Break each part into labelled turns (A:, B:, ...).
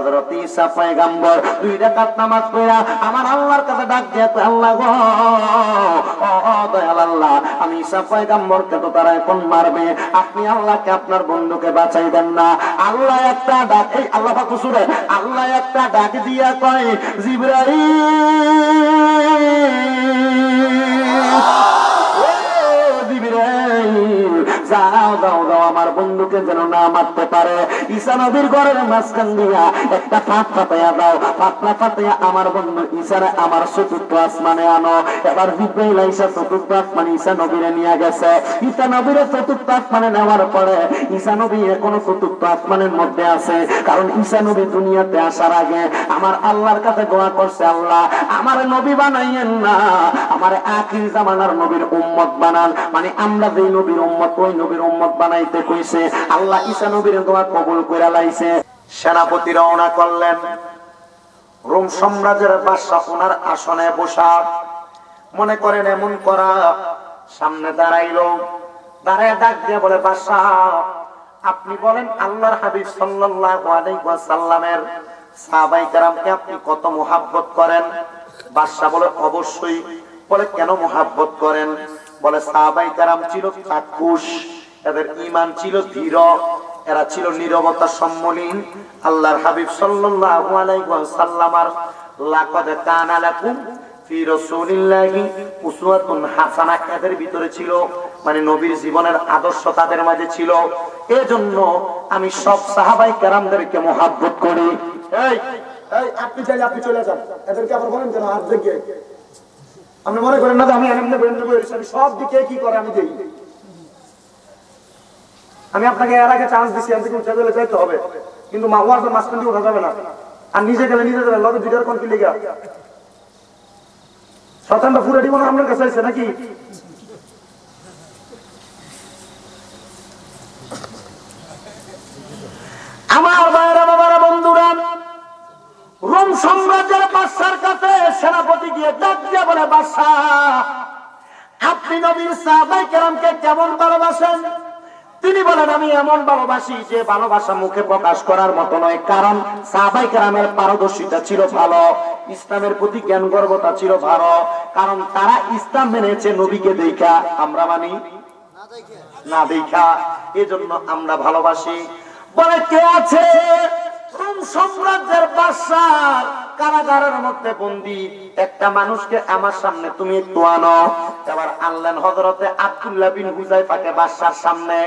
A: হযরত ঈসা পয়গম্বর 2 রাকাত নামাজ পড়া আমার আল্লাহর কাছে ডাক দিয়ে, আল্লাহ গো ও দয়াল আল্লাহ, আমি ঈসা পয়গম্বরকে তো তারা এখন মারবে, আপনি আল্লাহকে আপনার বন্ধুকে বাঁচাই দেন না। আল্লাহ একটা ডাক, এই আল্লাহ পাক সূরা আল্লাহ একটা ডাক দিয়া কয়, যাও যাও যাও আমার বন্ধুকে যেন না মারতে পারে। ঈসা নবীর ঘরের মাঝখান দিয়া একটা ফাঁক ফাটাইয়া দাও, ফাঁকনা ফাটাইয়া আমার বন্ধু ঈসারে আমার চতুর্থ আসমানে আনো। এবার জিবরাইল আইসা চতুর্থ আসমানে ঈসা নবীরে নিয়ে গেছে। ঈসা নবীরে চতুর্থ আসমানে নেওয়ার পরে ঈসা নবী এখনো চতুর্থ আসমানের মধ্যে আছে, কারণ ঈসা নবী দুনিয়াতে আসার আগে আমার আল্লাহর কাছে দোয়া করছে, আল্লাহ আমার নবী বানাইয়েন না, আমার আখির জামানার নবীর উম্মত বানান, মানে আমরা যেই নবীর উম্মত ওই নবীর উম্মত বানাইতে কইছে। আল্লাহ ঈসা নবীর দোয়া কবুল করে লাইছে। সেনাপতি রওনা করলেন, রোম সাম্রাজ্যের বাদশা ওনার আসনে বসা। মনে করেন এমন করা, সামনে দাঁড়াইলো, দাঁড়ায় ডাক দিয়ে বলে, বাদশা আপনি বলেন আল্লাহর হাবিব সাল্লাল্লাহু আলাইহি ওয়াসাল্লামের সাহাবায়ে কেরামকে আপনি কত মুহাব্বত করেন? বাদশা বলে, অবশ্যই। বলে, কেন মুহাব্বত করেন? বলে, সাহাবায়ে কেরাম ছিল চাক্ষুষ, এদের ঈমান ছিল দৃঢ়, এরা ছিল নীরবতা সম্মলিন। আল্লাহর হাবিব সাল্লাল্লাহু আলাইহি ওয়াসাল্লামের লাকাদ কানা লাকুম ফি রাসূলিল্লাহি উসওয়াতুন হাসানা, এদের ভিতরে ছিল, মানে নবীর জীবনের আদর্শ তাদের মাঝে ছিল। এজন্য আমি সব সাহাবায়ে কেরামদেরকে মুহাব্বত করি।
B: এই এই আপনি চাইলে আপনি চলে যান, এদেরকে আবার বলেন যেন হাত দেখে আপনি মনে করেন না যে আমি এমনি সব দিকে কি করে আমি দেই। আমি আপনাকে এর আগে চান্স দিচ্ছি, আমি উঠে গেলে যাইতে হবে, কিন্তু মাওয়ার তো মাঝখান দিয়ে উঠা যাবে না। আর নিজে গেলে নিজে যাবে, লগে দুইটার কোন কি লেগা শতানটা পুরো দিব না আপনার কাছে আছে নাকি?
A: আমার ভাইরা বাবারা বন্ধুরা, রোম সাম্রাজ্যের বাদশার কাছে সেনাপতি গিয়ে ডাক দিয়ে বলে, বাদশা আপনি নবীর সাহাবায়ে কেরামকে কেমন ভালোবাসেন? তিনি বলেন, আমি এমন ভালোবাসি যে ভালোবাসা মুখে প্রকাশ করার মতো নয়, কারণ সাহাবায়ে কেরামের পারদর্শিতা ছিল ভালো, ইসলামের প্রতি জ্ঞান গর্বতা ছিল ভালো, কারণ তারা ইসলাম মেনেছে নবীকে দেখা, আমরা মানি না দেখা, এজন্য আমরা ভালোবাসি। বলে, কে আছে? রোম সাম্রাজ্যের বাদশা কারাগারের মধ্যে বন্দী একটা মানুষকে আমার সামনে তুমি একটু আনো। এবার আনলেন হযরতে আব্দুল্লাহ বিন হুযায়ফাকে বাদশার সামনে।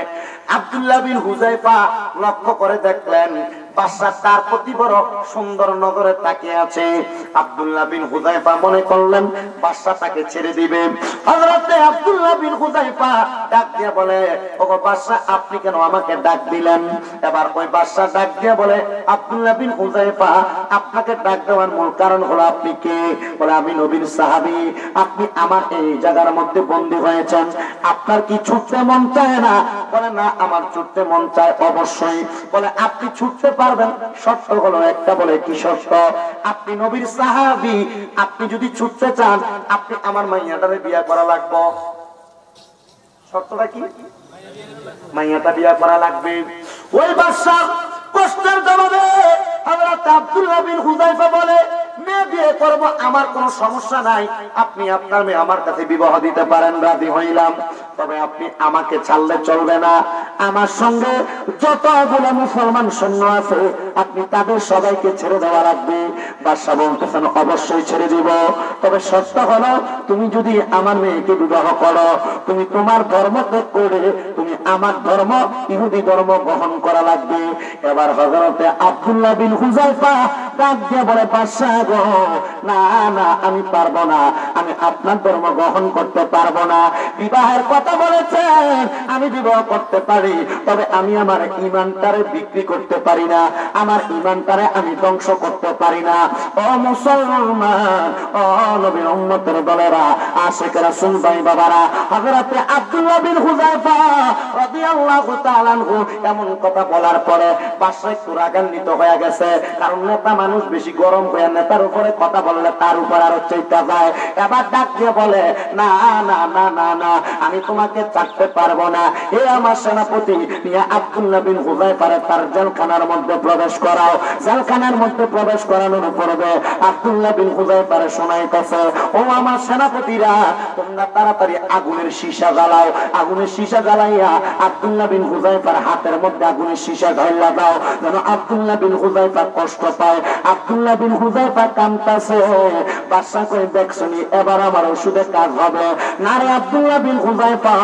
A: আব্দুল্লাহ বিন হুযায়ফা লক্ষ্য করে দেখলেন বাদশা তার প্রতি বড় সুন্দর নজরে তাকিয়ে আছে। আব্দুল্লাহ বিন হুযায়ফা মনে করলেন বাদশা তাকে ছেড়ে দিবে। হযরতে আব্দুল্লাহ বিন হুযায়ফা ডাক দিয়ে বলে, ওগো বাদশা আপনি কেন আমাকে ডাক দিলেন? এবার ওই বাদশা ডাক দিয়ে বলে, আব্দুল্লাহ বিন হুযায়ফা আপনাকে ডাক দেওয়ার মূল কারণ হলো আপনি কে? বলে, আমি নবীর সাহাবী, আপনি আমার এই জায়গার মধ্যে বন্দী হয়েছেন, আপনার কি ছুটতে মন চায় না? বলে, না আমার ছুটতে মন চায় অবশ্যই। বলে, আপনি ছুটতে পারবেন, শর্ত হলো একটা। বলে, কি শর্ত? আপনি নবীর সাহাবী, আপনি যদি ছুটতে চান আপনি আমার মাইয়াটারে বিয়ে করা লাগবে। শর্তটা কি? মাইয়াটা বিয়ে করা লাগবে। ওই বাদশা কষ্টের জবাবে হযরত আব্দুল্লাহ বিন হুযায়ফা বলে, মেয়ে বিয়ে করব, আমার কোনো সমস্যা নাই, আপনি আপনার মেয়ে আমার কাছে বিবাহ দিতে পারেন, রাজি হইলাম, তবে আপনি আমাকে ছাড়লে চলবে না, আমার সঙ্গে যতগুলো মুসলমান সৈন্য আছে আপনি তাদের সবাইকে ছেড়ে দেওয়া লাগবে। বাদশা বলতেছেন, অবশ্যই ছেড়ে দিব, তবে শর্ত হলো তুমি যদি আমার মেয়েকে বিবাহ করো, তুমি তোমার ধর্ম ত্যাগ করে তুমি আমার ধর্ম ইহুদি ধর্ম গ্রহণ করা লাগবে। এবার হযরতে আব্দুল্লাহ বিন হুযায়ফা ডাক দিয়ে বলে, বাদশা গো, না না আমি পারবো না, আমি আপনার ধর্ম গ্রহণ করতে পারবো না। বিবাহের কথা বলেছেন, আমি বিবাহ করতে পারি, তবে আমি আমার ঈমানটারে বিক্রি করতে পারি না, আমার ঈমানটারে আমি ধ্বংস করতে পারি না। ও মুসলমান, ও নবীর উম্মতের দলেরা, আশিক রাসূল ভাই বাবারা, হযরতে আব্দুল্লাহ বিন হুযায়ফা রাদিয়াল্লাহু তাআলা আনহু এমন কথা বলার পরে বাদশা একটু রাগান্বিত হয়ে গেছে, কারণ নেতা মানুষ বেশি গরম হয়ে নেতার উপরে কথা বললে তার উপর আরো চৈতা যায়। এবার ডাক দিয়ে বলে, না না না না না, আমি তোমাকে চাকতে পারবো না। এ আমার সেনাপতি, নিয়ে আব্দুল্লাহ বিন হুযায়ফার তার জেলখানার মধ্যে প্রবেশ করাও। জেলখানার মধ্যে প্রবেশ করানোর পূর্বে আব্দুল্লাহ বিন হুযায়ফার শোনাইতেছে, ও আমার সেনাপতিরা, তোমরা তাড়াতাড়ি আগুনের সীসা জ্বালাও। আগুনের সীসা জ্বালাইয়া আব্দুল্লাহ বিন হুযায়ফার হাতের মধ্যে আগুনের সীসা ঢাইলা দাও, যেন আব্দুল্লাহ বিন হুযায়ফা কষ্ট পায়। আব্দুল্লাহ বিন হুযায়ফা কাঁদতেছে। বাদশা কই, দেখছনি এবার আমার ওষুধে কাজ হবে না রে আব্দুল্লাহ বিন হুযায়ফা,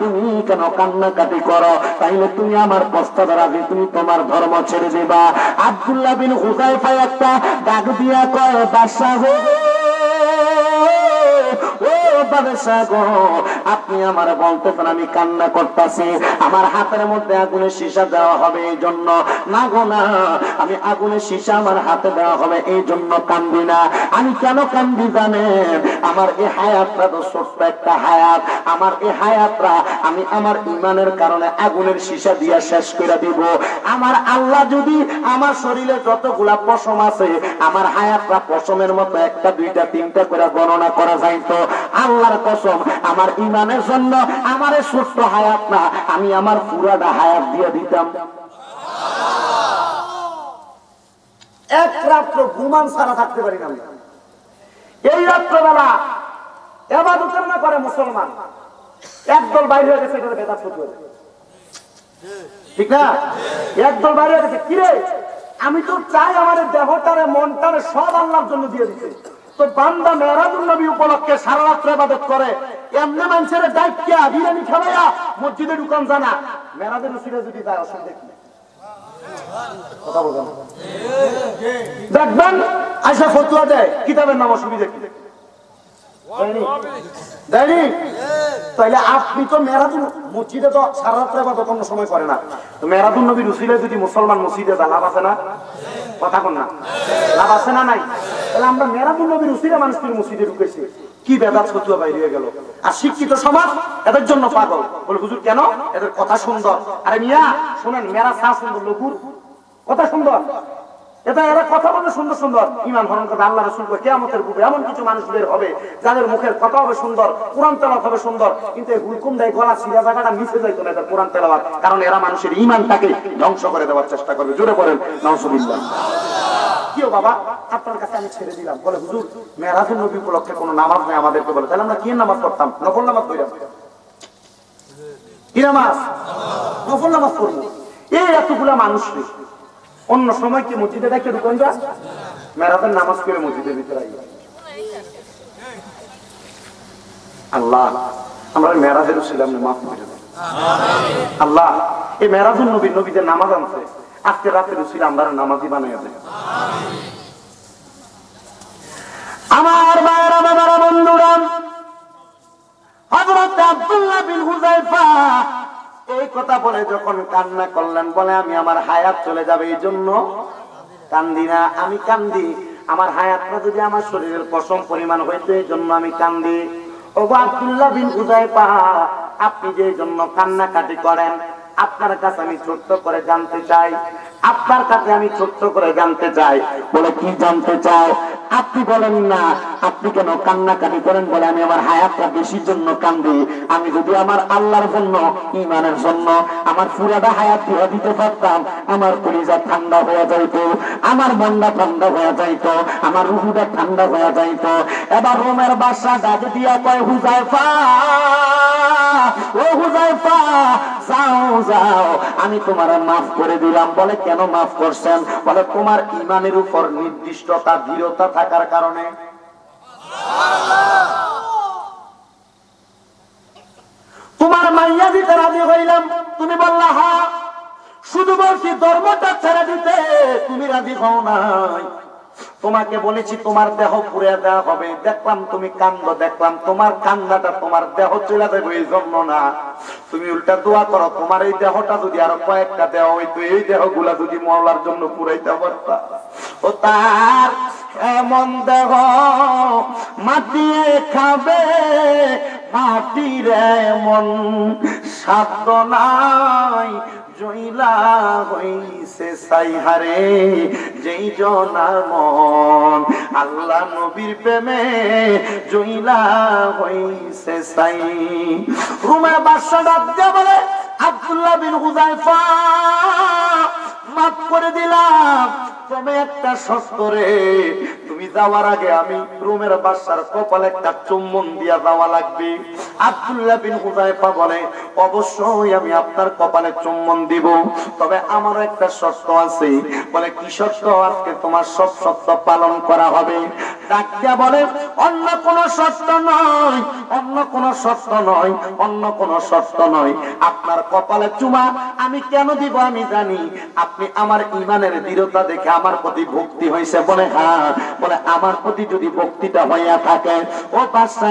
A: তুমি কেন কান্নাকাটি করো? তাইলে তুমি আমার প্রস্তাবে রাজি, তুমি তোমার ধর্ম ছেড়ে দিবা? আব্দুল্লাহ বিন হুযায়ফা একটা ডাক দিয়া কয়, বাদশা গো, ও বাদশা গো, আপনি আমার বলতেছেন আমি কান্না করতেছি, আমার হাতের মধ্যে আগুনের সীসা দেওয়া হবে এই জন্য? না গো না, আমি আগুনের সীসা আমার হাতে দেওয়া হবে এই জন্য কান্দি না। আমি কেন কান্দি জানেন? আমার এই হায়াতটা তো ছোট্ট একটা হায়াত, আমার এই হায়াতটা আমি আমার ইমানের কারণে আগুনের সীসা দিয়া শেষ করে দিব। আমার আল্লাহ যদি আমার শরীরে যতগুলা পশম আছে, আমার হায়াতটা পশমের মতো একটা দুইটা তিনটা করে গণনা করা যাইতো, আল্লাহর কসম আমার ইমানের জন্য আমার ছোট্ট হায়াত না, আমি আমার পুরাটা হায়াত দিয়ে দিতাম।
B: এক রাত্র ঘুমান ছাড়া থাকতে পারি না। এই রাত্রবেলা ইবাদত না করে মুসলমান, একদল বাইরে হয়ে গেছে, এটা বেদাত হতে হবে, ঠিক না? একদল বাইরে হয়ে গেছে, কিরে আমি তো চাই আমার দেহটারে মনটারে সব আল্লাহর জন্য দিয়ে দিতে, তো বান্দা মেরাজুন নবী উপলক্ষে সারা রাত্রে ইবাদত করে, এমনি মানুষের ডাইকিয়া বিরিয়ানি খাওয়াইয়া মসজিদে ঢুকান জানা, মেরাজের উসিলে যদি যায় অসুবিধা কি? কথা বলবেন দেখবেন আয়সা ফতোয়া দেয়, কিতাবের নাম অসুবিধা কি? দেয়নি? তাইলে আপনি তো মেরাজুন মসজিদে তো সারা রাত্রে ইবাদত অন্য সময় করে না, তো মেরাজুন নবীর উসিলে যদি মুসলমান মসজিদে যায় লাভ আছে না? কথা কোন না, লাভ আছে না নাই? তাহলে আমরা মেরাজুন নবীর উসিলে মানুষকে মসজিদে ঢুকেছি, কি বেদাত ফতোয়া বাইরে হয়ে গেল। আর শিক্ষিত সমাজ এদের জন্য পাগল, বলে হুজুর কেন? এদের কথা সুন্দর। আরে মিয়া শুনেন, মেরা চা সুন্দর, লঘুর কথা সুন্দর, এটা এরা কথা বলে সুন্দর সুন্দর, ইমান হরণ করে আল্লাহ রাসূল কয় কিয়ামতের পূর্বে এমন কিছু মানুষ বের হবে যাদের মুখের কথা হবে সুন্দর, কোরআন তেলাওয়াত হবে সুন্দর, কিন্তু এই হুকুম দেয় গলা ছিঁড়া জায়গাটা মিশে যাইতো না এদের কোরআন তেলাওয়াত, কারণ এরা মানুষের ঈমানটাকে ধ্বংস করে দেওয়ার চেষ্টা করবে। জোরে পড়েন নাউজুবিল্লাহ। কিও বাবা আপনার কাছে আমি ছেড়ে দিলাম, বলে হুজুর মেরাজুন নবী উপলক্ষে কোনো নামাজ নেই আমাদেরকে, বলে তাহলে আমরা কি নামাজ পড়তাম? নফল নামাজ পড়তাম। কি নামাজ? নফল নামাজ পড়বো। এই এতগুলা মানুষ অন্য সময় কি মসজিদে দেখে ঢুকেন যা, মেরাজের নামাজ করে মসজিদের ভিতরে আই। আল্লাহ আমরা মেরাজের ছিলাম না, মাফ করে দেন আল্লাহ। এই মেরাজুন নবীর নবীদের নামাজ আনছে, আজকে রাতের ছিল আমরা নামাজি বানাইয়া দেন।
A: আমার বাবা বাবা বন্ধুরা, হযরত আব্দুল্লাহ বিন হুযায়ফা এই কথা বলে যখন কান্না করলেন, বলে আমি আমার হায়াত চলে যাবে এই জন্য কান্দি না, আমি কান্দি আমার হায়াতটা যদি আমার শরীরের পশম পরিমাণ হইতো এই জন্য আমি কান্দি। ও আব্দুল্লাহ বিন হুযায়ফা, আপনি যে জন্য কান্নাকাটি করেন, আপনার কাছে আমি ছোট্ট করে জানতে চাই, আপনার কাছে আমি ছোট্ট করে জানতে চাই। বলে কি জানতে চাও? আপনি বলেন না আপনি কেন কান্নাকাটি করেন? বলে আমি আমার হায়াতটা বেশির জন্য কান্দি, আমি যদি আমার আল্লাহর জন্য ঈমানের জন্য আমার পুরাটা হায়াত দিয়ে দিতে পারতাম, আমার কলিজা ঠান্ডা হয়ে যাইতো, আমার মনটা ঠান্ডা হয়ে যাইতো, আমার রুহুটা ঠান্ডা হয়ে যাইতো। এবার রোমের বাদশা ডাক দিয়া কয়, হুযায়ফা, ও হুযায়ফা, যাও যাও, আমি তোমার মাফ করে দিলাম। বলে কেন মাফ করছেন? বলে তোমার ঈমানের উপর নির্দিষ্টতা দৃঢ়তা থাকার কারণে। তোমার মাইয়া দিতে রাজি হইলাম, তুমি বললা হ্যাঁ, শুধু বলছি ধর্মটা ছেড়ে দিতে তুমি রাজি হও নাই। তোমাকে বলেছি তোমার দেহ পুড়ে দেওয়া হবে, দেখলাম তুমি কান্দ, দেখলাম তোমার কান্দাটা তোমার দেহ চলে যাবে এই জন্য না, তুমি উল্টা দোয়া করো তোমার এই দেহটা যদি আরো কয়েকটা দেহ হইতো, এই দেহগুলা যদি মওলার জন্য পুরাইতে পারতা। ও তার এমন দেহ মাটিয়ে খাবে, মাটির এমন
B: সাধ্য নাই জইলা হইছে সাইহারে যেই জনার মন আল্লাহ নবীর প্রেমে জইলা হইছে সাই। রুমের বাদশা ডাক দিয়ে বলে, আব্দুল্লাহ বিন হুযায়ফা মাফ করে দিলাম, তবে একটা শর্ত রে, তুমি যাওয়ার আগে আমি রুমের বাদশার কপালে একটা চুম্বন দিয়া যাওয়া লাগবে। আব্দুল্লাহ বিন হুযায়ফা বলে, অবশ্যই আমি আপনার কপালে চুম্বন দিব, তবে আমার একটা শর্ত আছে। বলে, কি শর্ত? আজকে তোমার সব শর্ত পালন করা হবে। ডাক দিয়া বলে, অন্য কোন শর্ত নয়, অন্য কোন শর্ত নয়, অন্য কোন শর্ত নয়, আপনার কপালে চুমা আমি কেন দিব আমি জানি। আপনি আমার ঈমানের দৃঢ়তা দেখে আমার প্রতি ভক্তি হয়েছে। বলে, হ্যাঁ। বলে, আমার প্রতি যদি ভক্তিটা হইয়া থাকে, ও বাদশা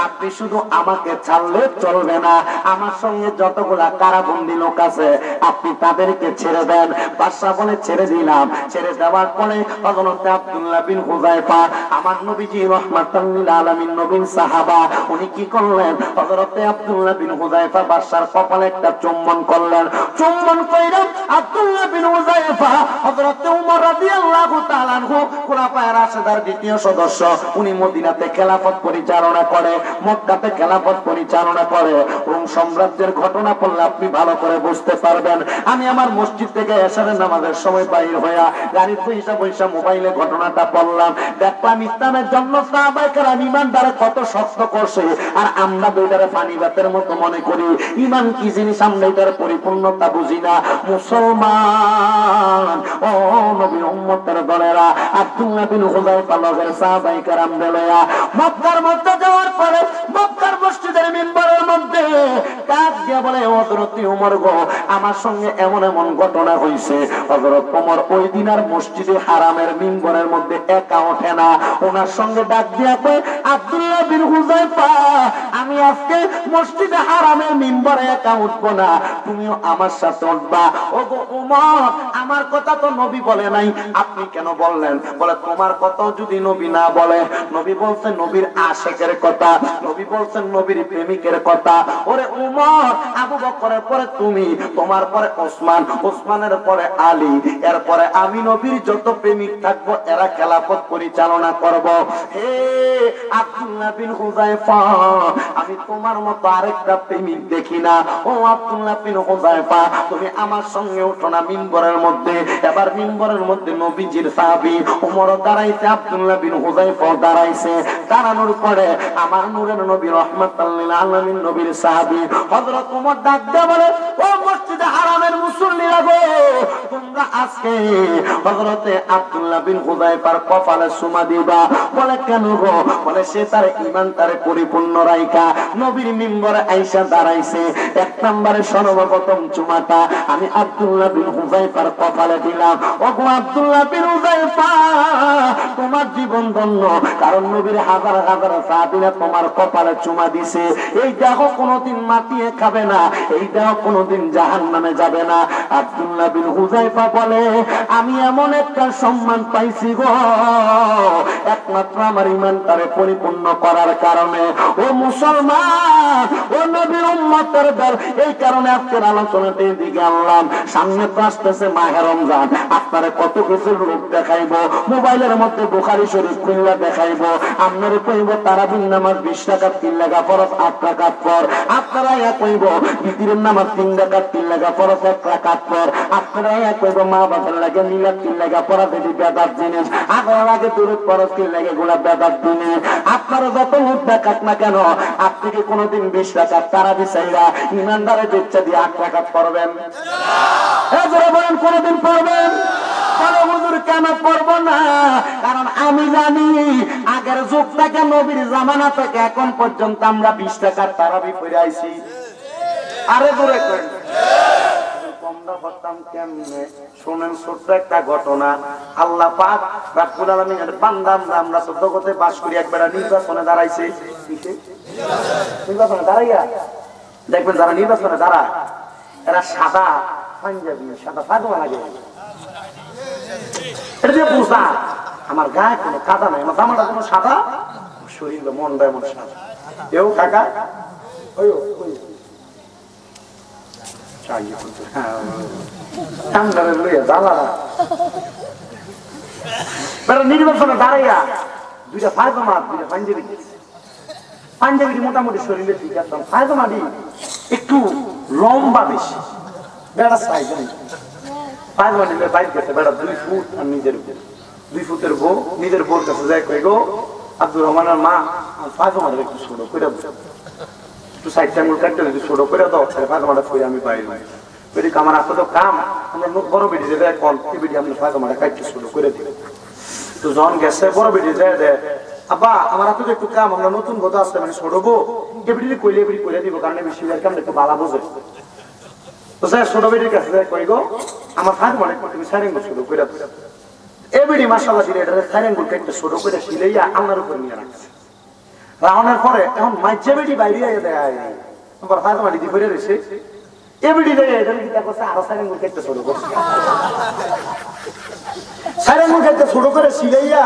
B: আপনি শুধু আমাকে ছাড়লে চলবে না, আমার সঙ্গে যতগুলা কারাবন্দী লোক আছে আপনি তাদেরকে ছেড়ে দেন। বাদশা বলে, ছেড়ে দিলাম। ছেড়ে দেওয়ার পরে হযরত আব্দুল্লাহ বিন হুযায়ফা আমার নবীজি রাহমাতুল লিল আলামিন নবীর সাহাবা, উনি কি করলেন? হযরত আব্দুল্লাহ বিন হুযায়ফা বাদশার কপালে একটা চুম্বন করলেন। চুম্বন কইরা আব্দুল্লাহ বিন হুযায়ফা হযরত ওমর রাদিয়াল্লাহু তাআলা আনহু খুলাফায়ে রাশিদার দ্বিতীয় সদস্য, উনি মদিনাতে খেলাফত পরিচালনা করে, মক্কাতে খেলাফত পরিচালনা করে। রোম সাম্রাজ্যের ঘটনা পড়লে আপনি ভালো করে বুঝতে পারবেন। আমি আমার মসজিদ থেকে এশারের নামাজের সময় বাইর হইয়া গাড়ির পয়সা মোবাইলে ঘটনাটা পড়লাম, দেখলাম ইসলামের জন্য সাহাবায়ে কেরাম ঈমানদারে কত শক্ত করছে, আর আমরা দুইটারে পানি ভাতের মতো মনে করি। ঈমান কি জিনিস আমরা এটার পরিপূর্ণতা বুঝি না। মুসলমান ও নবীর উম্মতের দলেরা, আব্দুল্লাহ বিন হুযায়ফা লগের সাহাবায়ে কেরাম বেলয়া মক্কার মধ্যে যাওয়ার পরে মক্কার মসজিদের মিম্বরের মধ্যে ডাক দিয়া বলে, হযরত ওমর গো, আমার সঙ্গে এমন এমন ঘটনা হইছে। হযরত ওমর ওই দিন আর মসজিদে হারামের মিম্বরের মধ্যে একা ওঠে না। ওনার সঙ্গে ডাক দিয়া কয়, আব্দুল্লাহ বিন হুযায়ফা আমি আজকে মসজিদে হারামের মিম্বরে একা উঠবো না, তুমিও আমার সাথে উঠবা। ও গো ওমর, আমার কথা তো নবী বলে নাই, আপনি কেন বললেন? বলে, তোমার কথা যদি নবী না বলে, নবী বলছেন নবীর আশিকের কথা, নবী বলছেন নবীর প্রেমিকের কথা। ওরে ওমর, আবু বকরের পরে তুমি, তোমার পরে ওসমান, ওসমানের পরে আলী, এরপরে আমি নবীর যত প্রেমিক থাকবো এরা খেলাফত পরিচালনা করব। হে আব্দুল্লাহ বিন হুযায়ফা, আমি তোমার মতো আরেকটা প্রেমিক দেখি না। ও আব্দুল্লাহ বিন হুযায়ফা, তুমি আমার সঙ্গে ওঠো না মিম্বরের মধ্যে। এবার মিম্বরের মধ্যে নবীজির সাহাবী ওমর দাঁড়াইছে, আব্দুল্লাহ বিন হুযায়ফা দাঁড়াইছে। দাঁড়ানোর পরে আমার নূরের নবী রাহমাতুল লিল আলামিন নবীর সাহাবী হযরত ওমর ডাক দিয়ে বলে, ও মসজিদে হারামের মুসল্লিরা গো, তোমরা আজকে হযরতে আব্দুল্লাহ বিন হুযায়ফার কপালে চুমা দিবা। বলে, কেন গো? বলে, সে তার ঈমান তার পরিপূর্ণ রাইখা নবীর মিম্বরে আইসা দাঁড়াইছে। এক নম্বরে সর্বপ্রথম চুমাটা আমি আব্দুল্লাহ বিন হুযায়ফার কপালে দিলাম। ও গো আব্দুল্লাহ বিন হুযায়ফা, তোমার জীবন ধন্য, কারণ নবীর হাজার হাজার সাহাবীরা তোমার কপালে চুমা দিছে। এই দেহ কোনোদিন মাটিয়ে খাবে না, এই দেহ কোনোদিন জাহান্নামে যাবে না। আব্দুল্লাহ বিন হুযায়ফা বলে, আমি এমন একটা সম্মান পাইছি গো, একমাত্র আমার ঈমান তারে পরিপূর্ণ করার কারণে। ও মুসলমান, ও নবীর উম্মতের দল, এই কারণে আজকের আলোচনাতে এদিকে আনলাম। সামনে তো আসতেছে মাহে রমজান, আপনারা কত কিছু রূপ দেখাইবো, মোবাইলের মধ্যে বুখারী শরীফ খুললা দেখাইবো। আপনারা কইব তারাবির নামাজ 20 রাকাত 3 রাকাত ফরজ 8 রাকাত পর, আপনারা ইয়া কইব বিতিরের নামাজ 3 রাকাত 3 রাকাত ফরজ 1 রাকাত পর, আপনারা ইয়া কইব মা বাবার লাগে মিলাদ 3 রাকাত পড়া যদি বেদাত জিনিস, আগের আগে দুরূদ ফরজ 3 রাকাত গুলা বেদাত জিনিস। আপনারা যত রূপ দেখাক না কেন, আপনি কি কোনোদিন 20 রাকাত তারাবি চাইরা ইমানদারের ইচ্ছা দিয়ে 8 রাকাত পড়বেন? এজরা বলেন, কোনোদিন পড়বেন? বলে, হুজুর কেন পড়বো না? কারণ আমি জানি আগের যুগ থেকে নবীর জামানা থেকে এখন পর্যন্ত আমরা 20 টাকার তারাবি পড়ে আইছি। আরে দূরে করেন কমটা করতাম কেমনে? শুনেন ছোট্ট একটা ঘটনা। আল্লাহ পাক রাব্বুল আলামিনের বান্দা, আমরা তো জগতে বাস করি, একবার নির্বাচনে দাঁড়াইছে। নির্বাচনে দাঁড়াইয়া দেখবেন যারা নির্বাচনে দাঁড়ায় এরা সাদা পাঞ্জাবি, সাদা পায়জামা লাগে। এটা দিয়ে বুঝা আমার গায়ে কোনো কাদা নাই, আমার জামাটা কোনো সাদা, শরীর মনটা এমন সাদা। কেউ কাকা নির্বাচনে দাঁড়াইয়া দুইটা ফায়দামাত দুইটা পাঞ্জাবি পাঞ্জাবিটি মোটামুটি শরীরে ঠিক আছে ফায়দামাটি একটু লম্বা বেশি বেড়া সাইজ পায়জামাটি বাইর করতে বেড়া 2 ফুট আর নিজের 2 ফুটের বউ নিজের বউর কাছে যায় কই গো আব্দুর রহমানের মা ফায়দামাটা একটু ছোট করে দাও একটু সাইড টাঙ্গুল কাটতে যদি ছোট করে দাও তাহলে ফায়দামাটা কই আমি বাইরে বেটি আমার আসলে তো কাম আমরা বড় বেটি যেটা কল বেটি আমরা ফায়দামাটা কাটতে ছোট করে দিই তো যখন গেছে বড় বেটি যায় দেয় আব্বা আমার হাতে একটু কাম আমরা নতুন কথা আসছে মানে ছোটবো এবিটি কইলে এবিটি কইলে দিব কারণ বেশি কাম একটু বালা বোঝে তো স্যার ছোট বেটির কাছে যায় কই গো আমার ফায়দামাটা তুমি সাইরেঙ্গুল ছোট করে দাও এবিটি মাশাআল্লাহ দিলে এটা সাইরেঙ্গুল কাটতে ছোট করে শিলাইয়া আল্লাহর উপর নিয়ে রাখছে রাওনার পরে এখন মাইজা বেটি বাইরে আইয়া দেয় আমার ফায়দামাটি দি করে রইছে এবিডি দেয় এটা কি তা করছে আর সাইরেঙ্গুল কাটতে ছোট করছে সাইরেঙ্গুল কাটতে ছোট করে শিলাইয়া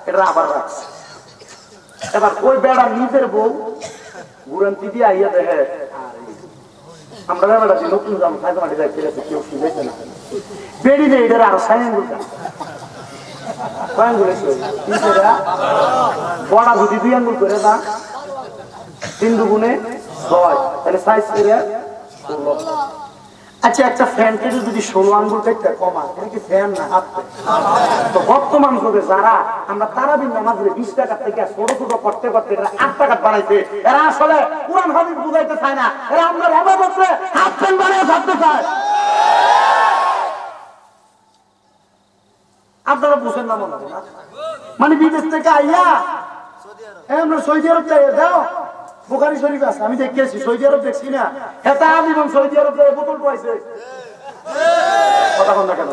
B: এটা আবার রাখছে এবার ওই বেড়া নিজের বউ গুরান্তি দিয়ে আইয়া দেখে আমরা বেড়া দিয়ে নতুন জাম ফায়দামাটি যাই ফিরেছে কেউ শিলাইছে না বেড়ি দেয় এটা আর সাইরেঙ্গুল বড়া যদি 2 আঙ্গুল করে না 3 দুগুণে 6 তাহলে সাইজ করে 16 আচ্ছা একটা ফ্যান থেকে যদি 16 আঙ্গুল কাটতে কমা এটা কি ফ্যান না হাত তো বর্তমান যুগে যারা আমরা তারাবির নামাজে 20 টাকা থেকে ছোট ছোট করতে করতে এরা 8 টাকা বানাইছে এরা আসলে কুরআন হাদিস বুঝাইতে চায় না এরা আমরা ইবাদতে হাত ফ্যান বানিয়ে থাকতে চায় আপনারা বুঝেন না মনে হয় মানে বিদেশ থেকে আইয়া আমরা সৌদি আরব যাই দাও বুখারী শরীফ আছে আমি দেখেছি সৌদি আরব দেখছি না এটা আজীবন সৌদি আরব যায় বোতল পাইছে কথা বন্ধ কেন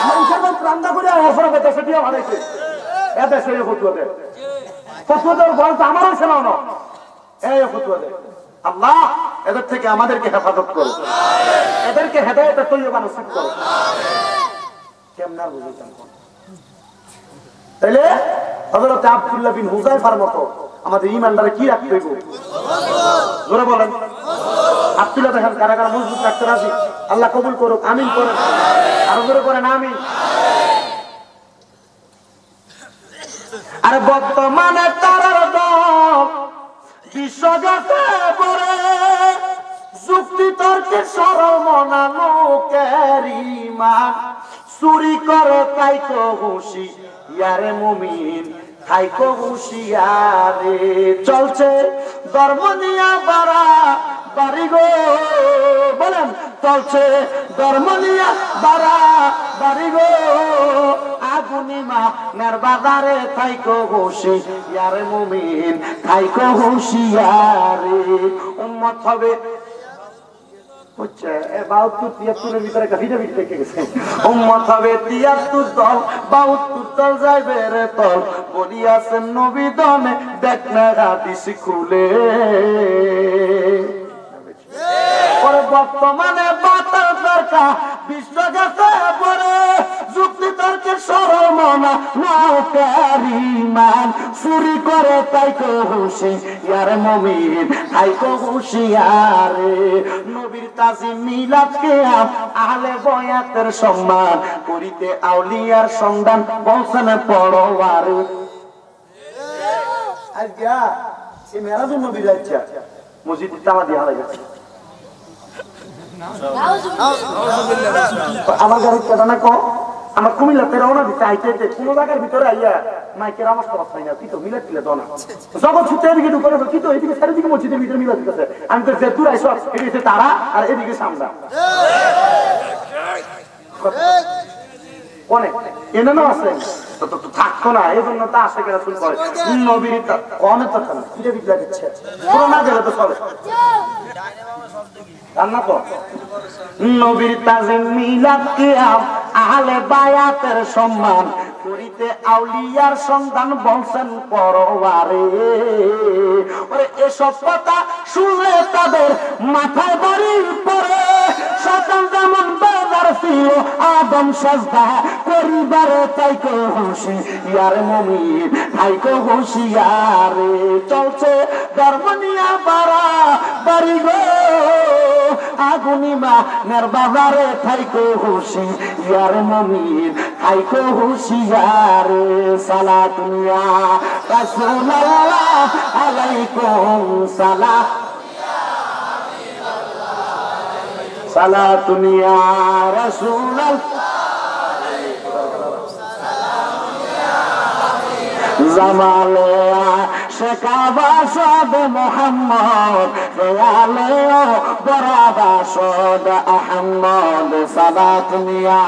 B: মানুষের রান্না করে অফার করতে সেটিও হারাইছে এতে সেই ফতুয়া দেয় ফতুয়া দেওয়ার বয়স আমারও শোনাও না এই ফতুয়া দেয় আল্লাহ এদের থেকে আমাদেরকে হেফাজত করো এদেরকে হেদায়েতের তৈয়বা নসিব করো কেমন আর বুঝাইতাম তাইলে হযরত আব্দুল্লাহ বিন হুযায়ফার মতো আমাদের ঈমানদারে কি রাখতে হইব জোরে বলেন আব্দুল্লাহ দেখেন কারা কারা মজবুত রাখতে রাজি আল্লাহ কবুল করুক আমিন করেন আর জোরে করেন আমিন আরে বর্তমানে তারার দল বিশ্বজগতে পড়ে যুক্তি তর্কে সরমনা লোকের ঈমান চুরি করে তাই তো হুঁশি ইয়ারে মুমিন তাইকো হুঁশিয়ারে চলছে ধর্ম নিয়া বাড়া বাড়ি গো বলেন চলছে ধর্ম নিয়া বাড়া বাড়ি গো আগুনিমা মের বাজারে তাইকো হুঁশিয়ারে মুমিন তাইকো হুঁশিয়ারে উম্মত হবে ভিতরে উম্মত হবে ৭৩ দল ৭২ দল যাইবে রে তল বলিয়াছেন নবী দনে দেখ না হাদিস খুলে বর্তমানে বাতার দরকার বিশ্ব গেছে পরে যুক্তি তর্কের সরমনা নৌকারিমান চুরি করে তাই কো হুঁশিয়ার মুমিন তাই কো হুঁশিয়ারে নবীর তাজিম মিলাদ কিয়াম আহলে বয়াতের সম্মান করিতে আউলিয়ার সন্ধান বলছেন পরোয়ারে আজ্ঞা এই মেরাজুন নবীর আজ্ঞা মসজিদ তামাদি হারা গেছে আমার গাড়ি কেটা না কো আমার কুমিল্লাতে রওনা দিতে আইতে কোন জায়গার ভিতরে আইয়া মাইকের আওয়াজ তো পাই না কি তো মিলাদ দিলে দনা যখন ছুটে এদিকে ঢুকে কি তো এদিকে চারিদিকে মসজিদের ভিতরে মিলাদ দিতেছে আমি তো যে দূর আইসো এদিকে তারা আর এদিকে সামনা কোনে এনে না আছে তো থাকতো না এই জন্য তো আসে কেনা শুরু করে নবীর কোনে তো না কিরে বিট লাগছে পুরো না গেলে তো চলে রান্না তো নবীর তাজিম মিলাদ কিয়াম আহলে বায়াতের সম্মান করিতে আউলিয়ার সন্ধান বলছেন পরোয়ারে ওরে এসব কথা শুনলে তাদের মাথায় বাড়ি পড়ে শয়তান যেমন বেজার ছিল আদম সাজদা করিবারে তাই কো হুঁশিয়ার মুমিন তাই কো হুঁশিয়ারে চলছে ধর্ম নিয়া বাড়া বাড়ি গো
A: আগুনি মা নের বাজারে থাইকো হুশি ইয়ার মুমিন থাইকো হুশিয়ার সালাতুয়া রাসূলুল্লাহ আলাইকুম সালাম সালাতুয়া রাসূলুল্লাহ জামালে শেখাবাসদ মোহাম্মদ খেয়ালে বরাবাসদ আহম্মদ সালাতুয়া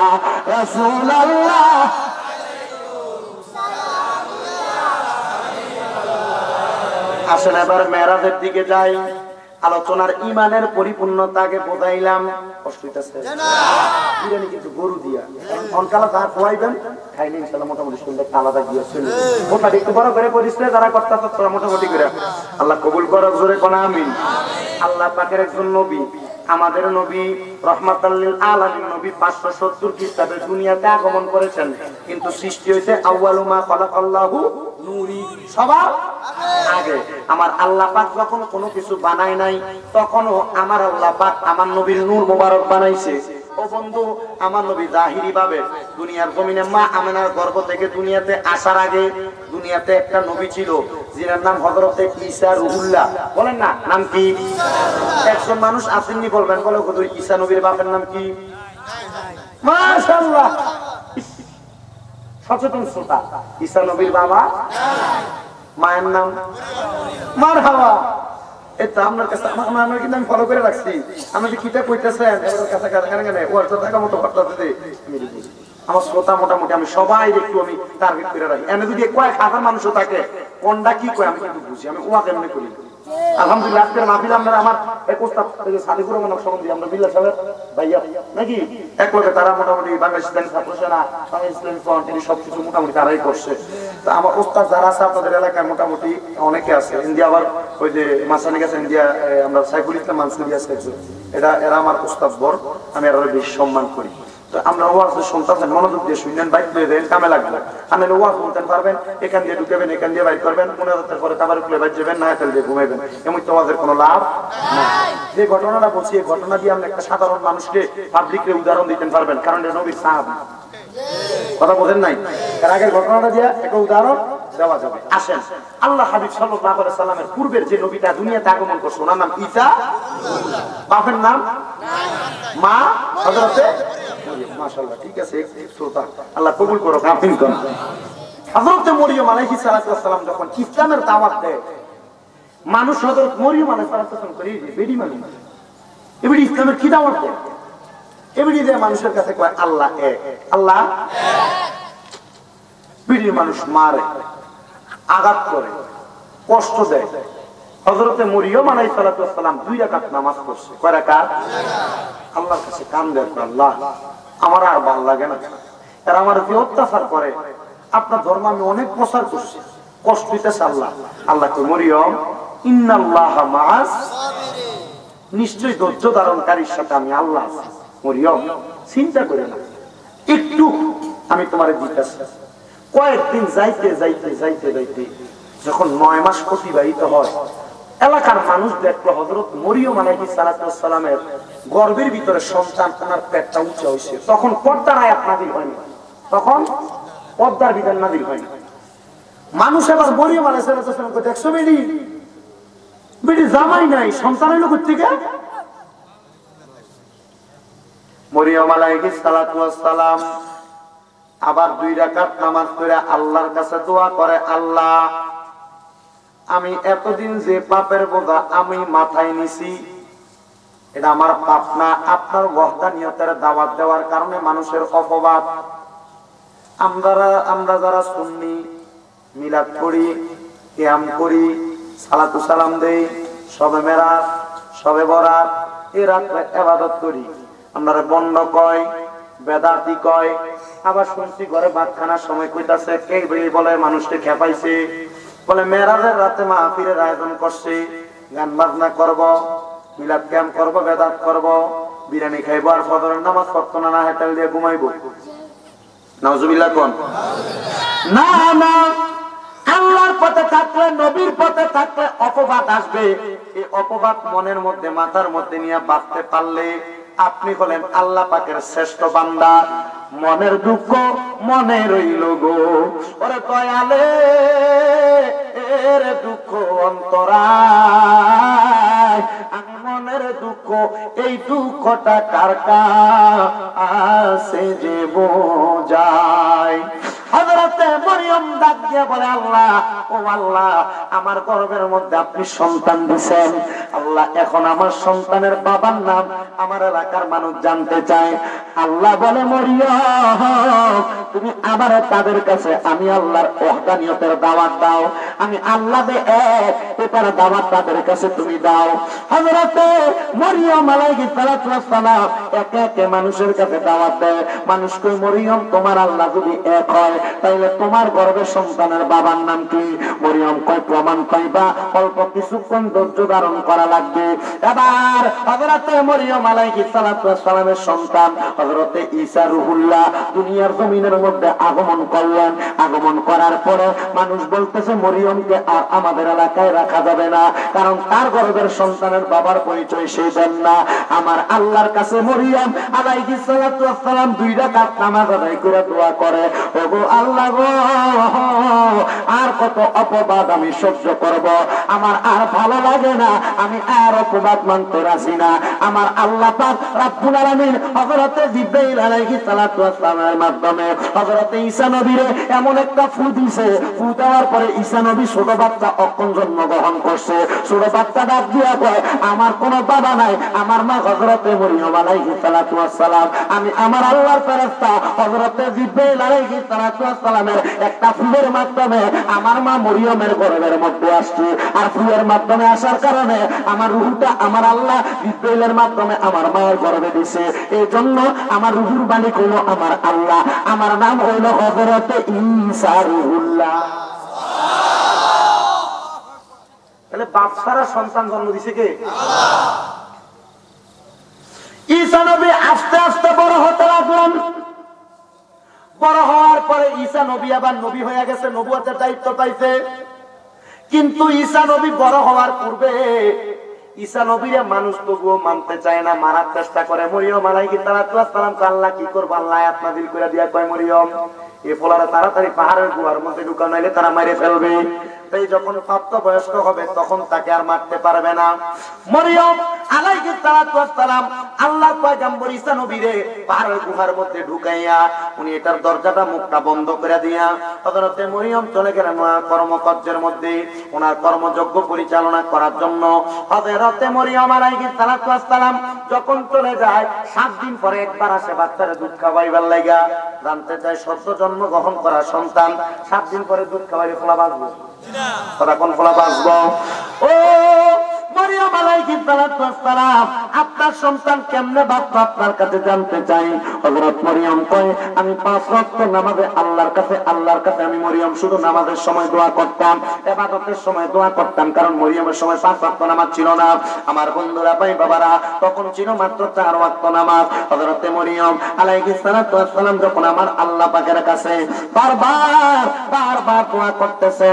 A: রাসূলুল্লাহ আসেন এবার মেরাজের দিকে যাই আলোচনার ইমানের পরিপূর্ণতাকে বোঝাইলাম কষ্ট হইতেছে বিরিয়ানি কিন্তু গরু দিয়া অনকালা যা খোয়াইবেন খাইলে ইনশাআল্লাহ মোটামুটি সুন্দর আলাদা গিয়ে শুনবে ওটা একটু বড় করে পরিষ্কার যারা করতেছে তোরা মোটামুটি করে আল্লাহ কবুল করক জোরে কোন আমিন আল্লাহ পাকের একজন নবী আমাদের নবী রহমাতাল লিল আলামিন নবী 570 খ্রিস্টাব্দে দুনিয়াতে আগমন করেছেন কিন্তু সৃষ্টি হইছে আউয়ালু মা খালাকাল্লাহু নূরি সবার আগে আমার আল্লাহ পাক যখন কোনো কিছু বানায় নাই তখনও আমার আল্লাহ পাক আমার নবীর নূর মোবারক বানাইছে ও বন্ধু আমার নবী জাহিরি ভাবে দুনিয়ার জমিনে মা আমেনার গর্ভ থেকে দুনিয়াতে আসার আগে দুনিয়াতে একটা নবী ছিল যার নাম হযরতে ঈসা রুহুল্লাহ বলেন না নাম কি একজন মানুষ আসেননি বলবেন বলে হুজুর ঈসা নবীর বাপের নাম কি মাশাআল্লাহ সচেতন শ্রোতা ঈসা নবীর বাবা মায়ের নাম মারহাবা এটা আপনার কাছে আমরা কিন্তু আমি ফলো করে রাখছি আমাদের কিতাব কইতেছেন এবার কাছে কাছে ও তো টাকা মতো করতে আমার শ্রোতা মোটামুটি আমি সবাই একটু আমি টার্গেট করে রাখি এনে যদি কয়েক হাজার মানুষও থাকে কোনটা কি কয় আমি কিন্তু বুঝি আমি ওয়া কেমনে করি আলহামদুলিল্লাহ আজকের মাহফিল আমরা আমার এক ওস্তাদ থেকে সাদিকুর রহমান সম্বন্ধে আমরা বিল্লাহ সাহেব ভাইয়া নাকি এক লোকে তারা মোটামুটি বাংলাদেশ ইসলামী ছাত্র সেনা বাংলাদেশ ইসলামী ফ্রন্ট এই সবকিছু মোটামুটি তারাই করছে তো আমার ওস্তাদ যারা আছে আপনাদের এলাকায় মোটামুটি অনেকে আছে ইন্ডিয়া আবার ওই যে মাসানি গেছে ইন্ডিয়া আমরা সাইফুল ইসলাম মানসুরি আছে এটা এরা আমার ওস্তাদ বর আমি এরা বেশি সম্মান করি তো আমরা ওয়াজ শুনতেছেন মনোযোগ দিয়ে শুনলেন বাইক দিয়ে দেন কামে লাগবে আপনি ওয়াজ শুনতে পারবেন এখান দিয়ে ঢুকাবেন এখান দিয়ে বাইক করবেন 15 পরে কাবার খুলে বাইক যাবেন না তেল দিয়ে ঘুমাইবেন এমন তো ওয়াজের কোনো লাভ নাই যে ঘটনাটা বলছি এই ঘটনা দিয়ে আপনি একটা সাধারণ মানুষকে পাবলিককে উদাহরণ দিতে পারবেন কারণ এটা নবীর সাহাবী কথা বলেন নাই এর আগের ঘটনাটা দিয়ে একটা উদাহরণ দেওয়া যাবে আসেন আল্লাহ হাবিব সাল্লাল্লাহু আলাইহি সাল্লামের পূর্বের যে নবীটা দুনিয়াতে আগমন করছে ওনার নাম ঈসা বাপের নাম মা হযরতে মাশাআল্লাহ ঠিক আছে শ্রোতা আল্লাহ কবুল করুক আমিন করুন হযরতে মরিয়ম আলাইহিস সালাতু ওয়াস সালাম যখন ইসলামের দাওয়াত দেয় মানুষ হযরত মরিয়ম আলাইহিস সালাতু ওয়াস সালাম করি বেডি মানুষ এবারে ইসলামের কি দাওয়াত দেয় এবারে যে মানুষের কাছে কয় আল্লাহ এক আল্লাহ বেডি মানুষ মারে আঘাত করে কষ্ট দেয় হযরতে মরিয়ম আলাইহিস সালাতু ওয়াস সালাম 2 রাকাত নামাজ পড়ছে কয় রাকাত আল্লাহর কাছে কান্দে আল্লাহ আমার আর ভালো লাগে না এরা আমার যে অত্যাচার করে আপনার ধর্ম আমি অনেক প্রচার করছি কষ্ট দিতেছে আল্লাহ আল্লাহ তো মরিয়ম ইন্নাল্লাহা মাআস নিশ্চয়ই ধৈর্য ধারণকারীর সাথে আমি আল্লাহ আছি মরিয়ম চিন্তা করে না একটু আমি তোমারে দিতেছি কয়েকদিন যাইতে যাইতে যাইতে যাইতে যখন 9 মাস অতিবাহিত হয় এলাকার মানুষ দেখলো হযরত মরিয়ম আলাইহিস সালাতু ওয়াস সালামের গর্ভের ভিতরে সন্তান ওনার পেটটা উঁচা হয়েছে তখন পর্দার আয়াত নাযিল হয়নি তখন পর্দার বিধান নাযিল হয়নি মানুষ এবার মরিয়ম আলাইহিস সালাতু ওয়াস সালামকে দেখছো বেডি জামাই নাই সন্তান হইলো কই থেকে মরিয়ম আলাইহিস সালাতু ওয়াস সালাম আবার 2 রাকাত নামাজ পড়ে আল্লাহর কাছে দোয়া করে আল্লাহ আমি এতদিন যে পাপের বোঝা আমি মাথায় নিছি এটা আমার পাপ না আপনার ওয়াহদানিয়তের দাওয়াত দেওয়ার কারণে মানুষের অপবাদ আমরা যারা সুন্নি মিলাদ করি কিয়াম করি সালাতু সালাম দেই শবে মেরাজ শবে বরাত এই রাতে ইবাদত করি আমরা বন্ধ কয় বেদাতি কয় আবার শুনছি ঘরে ভাত খানার সময় কইতাছে কে বলে মানুষকে খেপাইছে বলে মেরাজের রাতে মাহফিলের আয়োজন করছে গান বাজনা করব মিলাদ ক্যাম্প করব বেদাত করব বিরিয়ানি খাইব আর ফজরের নামাজ পড়তো না হেঁটেল দিয়ে ঘুমাইবো নাউজুবিল্লাহ কোন না না আল্লাহর
B: পথে থাকলে, নবীর পথে থাকলে অপবাদ আসবে। এই অপবাদ মনের মধ্যে, মাথার মধ্যে নিয়ে বাঁচতে পারলে আপনি হলেন আল্লাহ পাকের শ্রেষ্ঠ বান্দা। মনের দুঃখ মনে রইল গো, ওরে দয়ালে এর দুঃখ অন্তরায়, আমি মনের দুঃখ, এই দুঃখটা কার কাছে যে বোঝায়। হযরতে মরিয়ম ডাক দিয়ে বলে, আল্লাহ, ও আল্লাহ, আমার গর্ভের মধ্যে আপনি সন্তান দিয়েছেন। আল্লাহ, এখন আমার সন্তানের বাবার নাম আমার এলাকার মানুষ জানতে চায়। আল্লাহ বলে, মরিয়ম, তুমি আবার তাদের কাছে আমি আল্লাহর ওহদানিয়তের দাওয়াত দাও। আমি আল্লাহ দে এক, এটার দাওয়াত তাদের কাছে তুমি দাও। হযরতে মরিয়ম আলাইহিস সালাতু ওয়াস সালাম একে একে মানুষের কাছে দাওয়াত দেয়। মানুষ কই, মরিয়ম, তোমার আল্লাহ যদি এক হয় তাইলে তোমার গর্ভের সন্তানের বাবার নাম কি? মরিয়ম কয়, প্রমাণ পাইবা, অল্প কিছুক্ষণ ধৈর্য ধারণ করা লাগবে। এবার হযরতে মরিয়ম আলাইহিস সালাতু ওয়াস সালামের সন্তান হযরতে ঈসা রূহুল্লাহ দুনিয়ার জমিনের মধ্যে আগমন করলেন। আগমন করার পরে মানুষ বলতেছে, মরিয়মকে আর আমাদের এলাকায় রাখা যাবে না, কারণ তার গর্ভের সন্তানের বাবার পরিচয় সে দেন না। আমার আল্লাহর কাছে মরিয়ম আলাইহিস সালাতু ওয়াস সালাম 2 রাকাত নামাজ আদায় করে দোয়া করে, ওগো আল্লাহ গো, আর কত অপবাদ আমি সহ্য করব? আমার আর ভালো লাগে না, আমি আর অপবাদ মানতে রাজি না। আমার আল্লাহ পাক রব্বুল আলামিন হযরতে জিবরাইল আলাইহিস সালাতু ওয়াস সালামের মাধ্যমে হযরতে ঈসা নবীরে এমন একটা ফু দিয়েছে, ফু দেওয়ার পরে ঈসা নবী ছোট বাচ্চা অক্ষণ জন্মগ্রহণ করছে। ছোট বাচ্চা ডাক দিয়া কয়, আমার কোনো বাবা নাই, আমার মা হযরতে মরিয়ম আলাইহিস সালাতু ওয়াস সালাম। আমি আমার আল্লাহর ফেরেশতা হযরতে জিবরাইল আলাইহিস সালাতু ওয়াস সালামের একটা ফুলের মাধ্যমে আমার মা মরিয়মের গর্ভের মধ্যে আসছে। আর ফুলের মাধ্যমে আসার কারণে আমার রূহটা আমার আল্লাহ জিবরাইলের মাধ্যমে আমার মায়ের গর্ভে দিয়েছে। এই জন্য আমার রূহুর মালিক হইল আমার আল্লাহ, আমার নাম হইল হযরতে ঈসা রূহুল্লাহ। তাহলে বাপ ছাড়া সন্তান জন্ম দিছে কে? আল্লাহ। ঈসা নবী আস্তে আস্তে বড় হতে লাগলেন। বড় হওয়ার পরে ঈসা নবী আবার নবী হয়ে গেছে, নবুয়তের দায়িত্ব পাইছে। কিন্তু ঈসা নবী বড় হওয়ার পূর্বে ঈসা নবীরে মানুষ তবুও মানতে চায় না, মারার চেষ্টা করে। মরিয়ম আলাইহিস সালাতু ওয়াস সালাম আল্লাহ কি করব? আল্লাহ আয়াত নাযিল করে দিয়া কয়, মরিয়ম, এই ফলারা তাড়াতাড়ি পাহাড়ের গুহার মধ্যে ঢুকানো, নাইলে তারা মেরে ফেলবে। তাই যখন প্রাপ্ত বয়স্ক হবে তখন তাকে আর মারতে পারবে না। মরিয়ম আলাইহিস সালাতু ওয়াস সালাম আল্লাহর পয়গম্বর ঈসা নবীরে পাহাড়ের গুহার মধ্যে ঢুকাইয়া উনি এটার দরজাটা মুখটা বন্ধ করে দিয়া হযরতে মরিয়ম চলে গেলেন ওনার কর্মকার্যের মধ্যে, ওনার কর্মযজ্ঞ পরিচালনা করার জন্য। হযরতে মরিয়ম আলাইহিস সালাতু ওয়াস সালাম যখন চলে যায়, 7 দিন পরে একবার আসে বাচ্চারে দুধ খাওয়াইবার লাগা। জানতে চায়, সদ্য জন্ম গ্রহণ করা সন্তান 7 দিন পরে দুধ খাওয়াইলে ফলা বাঁচবে না, কোন ফলা বাঁচবো? ও মরিয়ম আলাইহিস সালাতু ওয়াস সালাম, আপনার সন্তান কেমনে বাঁচবে আপনার কাছে জানতে চাই। হযরত মরিয়ম কয়, আমি 5 ওয়াক্ত নামাজে আল্লাহর কাছে আমি মরিয়ম শুধু নামাজের সময় দোয়া করতাম, ইবাদতের সময় দোয়া করতাম, কারণ মরিয়মের সময় 5 ওয়াক্ত নামাজ ছিল না। আমার বন্ধুরা, ভাই বাবারা, তখন ছিল মাত্র 4 ওয়াক্ত নামাজ। হযরতে মরিয়ম আলাইহিস সালাতু ওয়াস সালাম যখন আমার আল্লাহ পাকের কাছে বারবার দোয়া করতেছে,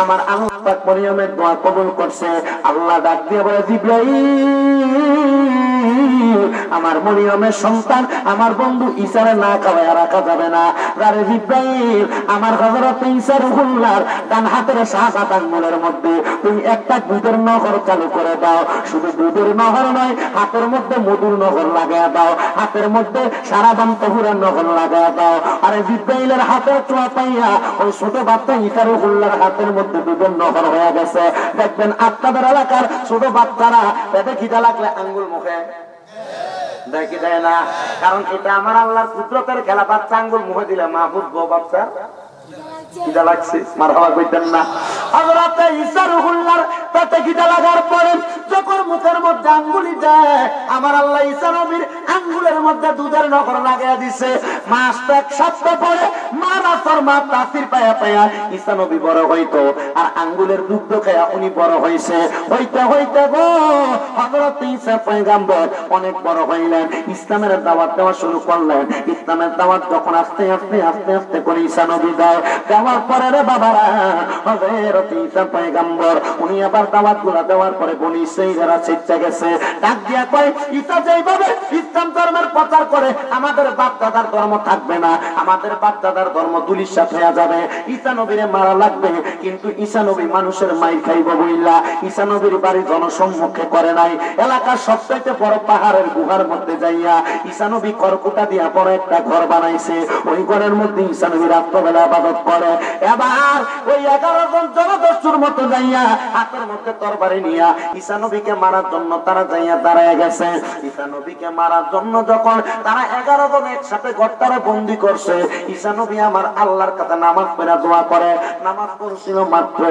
B: আমার আল্লাহ পাক মরিয়মের দোয়া কবুল করছে। আল্লাহ ডাক দিয়ে বলে, জিবরাইল, আমার মরিয়মের সন্তান আমার বন্ধু ঈসারে না খাওয়ায় রাখা যাবে না। আরে জিবরাইল, আমার হযরত ঈসা রূহুল্লাহর ডান হাতের শাহাদাত আঙ্গুলের মধ্যে তুমি একটা দুধের নহর চালু করে দাও। শুধু দুধের নহর নয়, হাতের মধ্যে মধুর নহর লাগায়া দাও, হাতের মধ্যে সারাদান তহুরের নহর লাগায়া দাও। আরে জিবরাইলের হাতের ছোঁয়া পাইয়া ওই ছোট বাচ্চা ঈসা রূহুল্লাহর হাতের মধ্যে দুধের নহর হয়ে গেছে। দেখবেন আপনাদের এলাকার ছোট বাচ্চারা পেটে খিদা লাগলে আঙ্গুল মুখে দেখি দেয় না, কারণ এটা আমার আল্লাহর কুদরতের খেলা। বাচ্চা আঙ্গুল মুখে দিলে মা বুঝবো বাচ্চা খিদা লাগছে, মারহাবা কইতেন না। হযরতে ঈসা রূহুল্লাহর পেটে খিদা লাগার পরে যখন মুখের মধ্যে আঙ্গুলি দেয়, আমার আল্লাহ ঈসা নবীর আঙ্গুলের মধ্যে দুধের নহর লাগাইয়া দিছে। মাস 1 সপ্তাহ পরে মা তাসির পায়া পায়া ঈসা নবী বড় হইতো, আর আঙ্গুলের দুধ খায়া উনি বড় হইছে। হইতে হইতে গো হযরত ঈসা পয়গম্বর অনেক বড় হইলেন, ইসলামের দাওয়াত দেওয়া শুরু করলেন। ইসলামের দাওয়াত যখন আস্তে আস্তে করে ঈসা নবী দেওয়ার পরে রে বাবারা, হযরত হযরত ঈসা পয়গম্বর উনি আবার দাওয়াত গুলা দেওয়ার পরে বনি ইসরাঈলরা চিৎতে গেছে, ডাক দিয়া কয় ঈসা যেইভাবে ইসলাম ধর্মের প্রচার করে আমাদের বাপ দাদার ধর্ম থাকবে না, আমাদের বাপ দাদার ধর্ম দুলিশাত হয়ে যাবে, ঈসা নবীরে মারা লাগবে। কিন্তু ঈসা নবী মানুষের মাইর খাইব বইলা ঈসা নবীর বাড়ি জনসম্মুখে করে নাই, এলাকার সবচাইতে বড় পাহাড়ের গুহার মধ্যে যাইয়া ঈসা নবী খড়কুটা দিয়া বড় একটা ঘর বানাইছে। ওই ঘরের মধ্যে ঈসা নবী রাত্রবেলা ইবাদত করে। এবার ওই 11 জন জলদস্যুর মতো যাইয়া হাতের মধ্যে তরবারি নিয়া ঈসা নবীকে মারার জন্য তারা যাইয়া দাঁড়ায় গেছে। ঈসা নবীকে মারার জন্য যখন তারা 11 জন একসাথে ঘরটারে বন্দি করছে, ঈসা নবী আমার আল্লাহর কাছে নামাজ পড়া দোয়া করে। নামাজ পড়ছিল মাত্র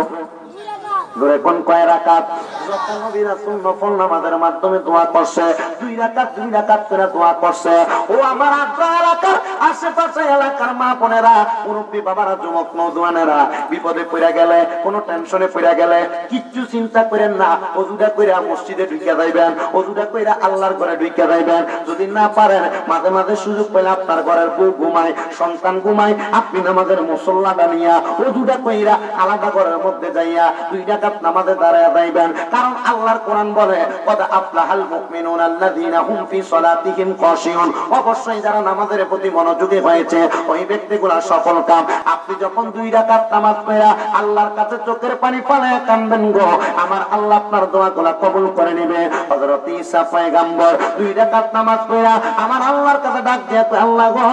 B: কয় রাকাত। যখন নবী রাসূল নফল নামাজের মাধ্যমে দোয়া করছে, 2 রাকাত করে দোয়া করছে। ও আমার আগ্রা এলাকার আশেপাশে এলাকার মা বোনেরা, মুরব্বী বাবারা, যুবক নওজওয়ানেরা, বিপদে পড়ে গেলে, কোন টেনশনে পড়ে গেলে কিচ্ছু চিন্তা করেন না, ওযুটা কইরা মসজিদে ঢুকে যাইবেন, ওযুটা কইরা আল্লাহর ঘরে ঢুকে যাইবেন। যদি না পারেন মাঝে মাঝে সুযোগ পেলে আপনার ঘরের বউ ঘুমায়, সন্তান ঘুমায়, আপনি নামাজের মুসল্লাটা নিয়া ওযুটা কইরা আলাদা ঘরের মধ্যে যাইয়া 2 রাকাত নামাজে দাঁড়ায় যাইবেন। কারণ আল্লাহর কোরআন বলে কদ আফলাহাল মুমিনুনা আল্লাযীনা হুম ফি সালাতিহিম খাশিউন, অবশ্যই যারা নামাজের প্রতি মনোযোগী হয়েছে ওই ব্যক্তিগুলো সফল কাম। আপনি যখন 2 রাকাত নামাজ পড়া আল্লাহর কাছে চোখের পানি ফেলে কাঁদবেন গো, আমার আল্লাহ আপনার দোয়াগুলো কবুল করে নেবে। হযরত ঈসা পয়গম্বর 2 রাকাত নামাজ পড়া আমার আল্লাহর কাছে ডাক দিয়ে আল্লাহ গো,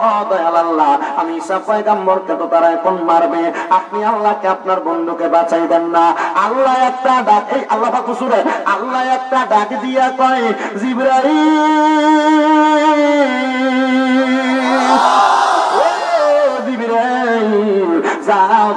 B: ও দয়াল আল্লাহ, আমি ঈসা পয়গম্বরকে তো তারা এখন মারবে, আপনি আল্লাহকে আপনার বন্ধুকে বাঁচাইবেন না। আল্লাহ একটা ডাক, এই আল্লাহ পাক সূরা আল্লাহ একটা ডাক দিয়া কয় জিবরাইল যাও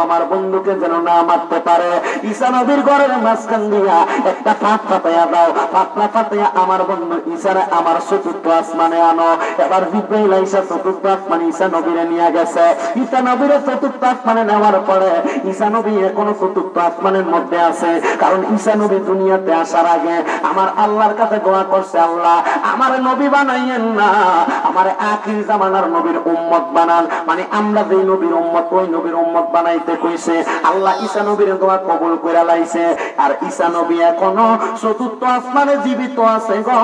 B: আমার বন্ধুকে যেন না মারতে পারে। ঈসা নবীর ঘরের মাঝখান দিয়া একটা ফাঁক ফাটাইয়া দাও, ফাতনা ফাটাইয়া আমার বন্ধু ঈসারে আমার চতুর্থ আসমানে আনো। এবার জিবরাইল আইসা চতুর্থ আসমানে ঈসা নবীরে নিয়ে গেছে। ঈসা নবীরে চতুর্থ আসমানে নেওয়ার পরে ঈসা নবী এখনো চতুর্থ আসমানের মধ্যে আছে, কারণ ঈসা নবী দুনিয়াতে আসার আগে আমার আল্লাহর কাছে দোয়া করছে, আল্লাহ আমার নবী বানাইয়েন না, আমার আখির জামানার নবীর উম্মত বানান, মানে আমরা যেই নবীর উম্মত ওই নবীর উম্মত বানাইতে কইছে। আল্লাহ ঈসা নবীর দোয়া কবুল কইরা লাইছে। আর ঈসা নবী এখনো চতুর্থ আসমানে জীবিত আছে গো।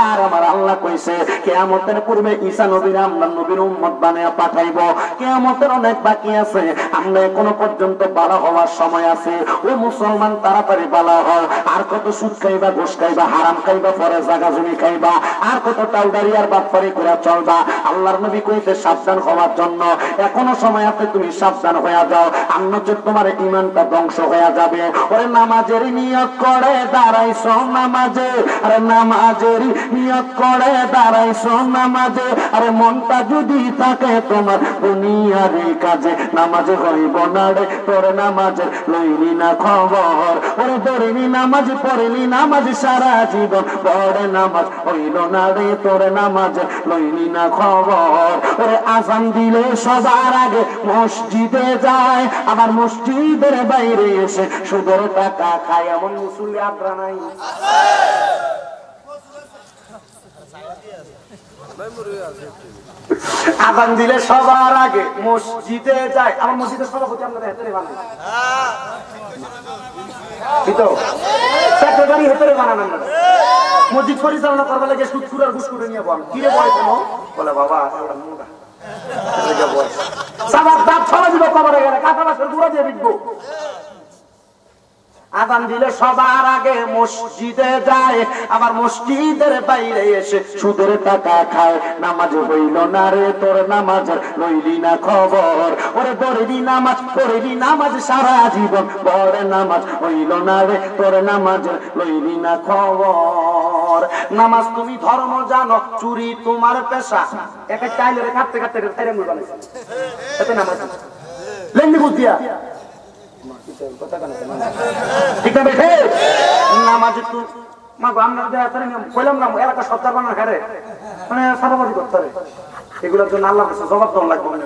B: আর আমার আল্লাহ কইছে কিয়ামতের পূর্বে ঈসা নবীর আমরা নবীর উম্মত বানায়া পাঠাইবো। কিয়ামতের অনেক বাকি আছে, আমরা এখনো পর্যন্ত বালা হওয়ার সময় আছে। ও মুসলমান তাড়াতাড়ি বালা হও। আর কত সুদ খাইবা, ঘুষ খাইবা, হারাম খাইবা, পরে জায়গা জমি খাইবা, আর কত টাউডারি আর বাটপারি করে চলবা। আল্লাহর নবী কইতে সাবধান হওয়ার জন্য এখনো সময় আছে, তুমি সাবধান হয়ে যাও, অন্যচেত তোমার ঈমানটা ধ্বংস হয়ে যাবে। ওরে নামাজের নিয়ত করে দাঁড়াইছো নামাজে, আরে নামাজের নিয়ত করে দাঁড়াইছো নামাজে, আরে মনটা যদি থাকে তোমার দুনিয়ার কাজে, নামাজে হইব না রে তোর নামাজের লইলি না খবর। ওরে ধরিনি নামাজ পড়িনি নামাজ সারা জীবন, বড় নামাজ হইল না রে তোর নামাজের লইলি না খবর। ওরে আযান দিলে সবার আগে মসজিদে যায়, আবার মসজিদের বাইরে এসে সুদের টাকা খায়, এমন মুসল্লি আপনারা নাই? আযান দিলে সবার আগে মসজিদে যায়, আমার মসজিদের সভাপতি আপনাদের হেতরে বানান, সেক্রেটারি হেতরে বানান। মসজিদ পরিচালনা করবার লাগে সুদ আর ঘুষ করে নিয়ে বল কি রে বয় কেন বলে বাবা আযান দিলে সবার আগে মসজিদে যায়, আবার মসজিদের বাইরে এসে সুদের টাকা খায়, নামাজ হইল না রে তোর নামাজের লইলি না খবর। ওরে পড়িলি নামাজ পড়িলি নামাজ সারা জীবন, বড় নামাজ হইল না রে তোর নামাজের লইলি না খবর। নামাজ তুমি ধর্ম জানো, চুরি তোমার পেশা, একটা চাইলে কাটতে কাটতে এতে নামাজ লেননি বুঝিয়া ঠিক না বেঠে নামাজ একটু কইলাম না এলাকা সত্তর বানার ঘরে মানে সাদাবাজি করতে হবে, এগুলোর জন্য আল্লাহ কাছে জবাব দেওয়া লাগবে।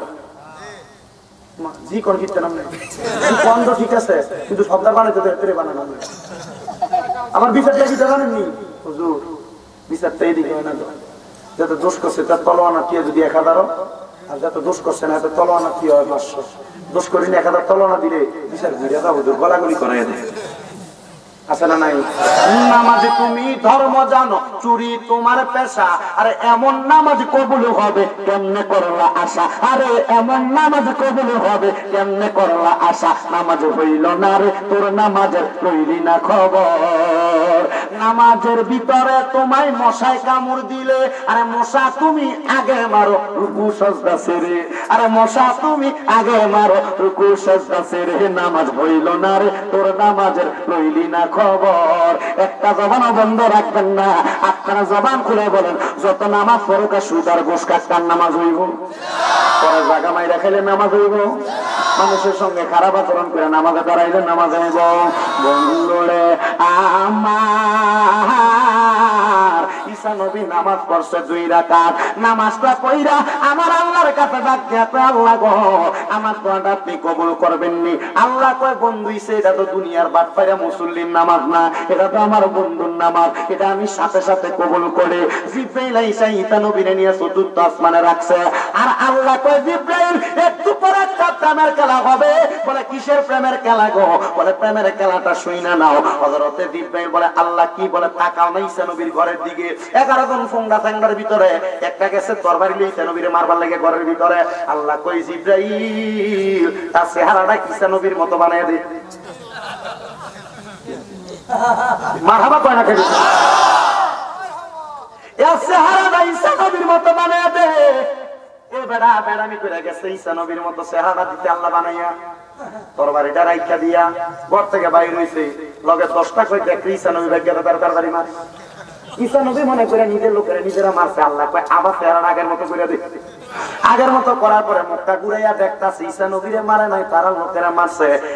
B: জি কোন জিততে নাম নেই বন্ধ ঠিক আছে, কিন্তু সত্তর বানাইতে বানানো আবার বিচারটা কি জানেননি হুজুর, বিচারটা এদিকে হয় না, যাতে দোষ করছে তার তলোয়ানা দিয়ে যদি 1000 আর যত দোষ করছে না এত তলোয়ানা কি হয় 500 দোষ করি না 1000 তলোয়ানা দিলে বিচার ঘুরে যাবো গলাগলি করাই দেয় আছে না নাই? নামাজে তুমি ধর্ম জানো, চুরি তোমার পেশা, আরে এমন নামাজ কবুল হবে কেমনে করলা আশা, আরে এমন নামাজ কবুল হবে কেমনে করলা আশা, নামাজ হইল না রে তোর নামাজের লইলি না খবর, নামাজের ভিতরে তোমায় মশায় কামড় দিলে, আরে মশা তুমি আগে মারো রুকু সাজদা সেরে, আরে মশা তুমি আগে মারো রুকু সাজদা সেরে, নামাজ হইল না রে তোর নামাজের লইলি না খবর। একটা জবানও বন্ধ রাখবেন না, আপনারা জবান খুলে বলেন যত নামাজ পড়ুকা সুদার গোস কাটকার নামাজ হইব, পরে জাগা মাইরা খেলে নামাজ হইব, মানুষের সঙ্গে খারাপ আচরণ করে নামাজে দাঁড়াইলে নামাজ হইব। বন্ধুরে আমার ঈসা নবী নামাজ পড়ছে 2 রাকাত, নামাজটা পড়া আমার আল্লাহর কাছে ডাকিয়া আল্লাহ গো আমার দোয়াটা আপনি কবুল করবেননি। আল্লাহ কয় বন্ধু এটা তো দুনিয়ার বাটপাইরা মুসল্লির নামাজ না, এটা তো আমার বন্ধুর নামাজ, এটা আমি সাথে সাথে কবুল করে জিব্রাইল আইসা ঈসা নবীরে নিয়ে 4th আসমানে রাখছে। আর আল্লাহ কয় জিব্রাইল একটু পরে একটা প্রেমের খেলা হবে। বলে কিসের প্রেমের খেলা গো? বলে প্রেমের খেলাটা শুই না নাও। হযরতে জিব্রাইল বলে আল্লাহ কি বলে? তাকাও না ঈসা নবীর ঘরের দিকে, 11 জন ফোংডা ফ্যাংডার ভিতরে একটা গেছে তরবারি লইয়া ঈসা নবীরে মারবার লাগে ঘরের ভিতরে। আল্লাহ কই জিব্রাইল তার চেহারাটা ঈসা নবীর মতো বানায় দে। মারহাবা কয় না কেন? এর চেহারাটা ঈসা নবীর মতো বানায় দে। এ বেড়া বেড়ামি করে গেছে ঈসা নবীর মতো চেহারা দিতে আল্লাহ বানাইয়া, তরবারিটা রাইখা দিয়া ঘর থেকে বাইর হইছে, লগে 10টা কই দেখি ঈসা নবী ভাগ্যে তার তরবারি মারে। ঈসা নবী মনে করে নিজের লোকেরা নিজেরা মারছে। আল্লাহ কয় আবার চেহারা আগের মতো করে দে। আগের মতো করার পরে মুখটা ঘুরাইয়া দেখতাছে ঈসা নবীরে মারে নাই, তারা লোকেরা মারছে।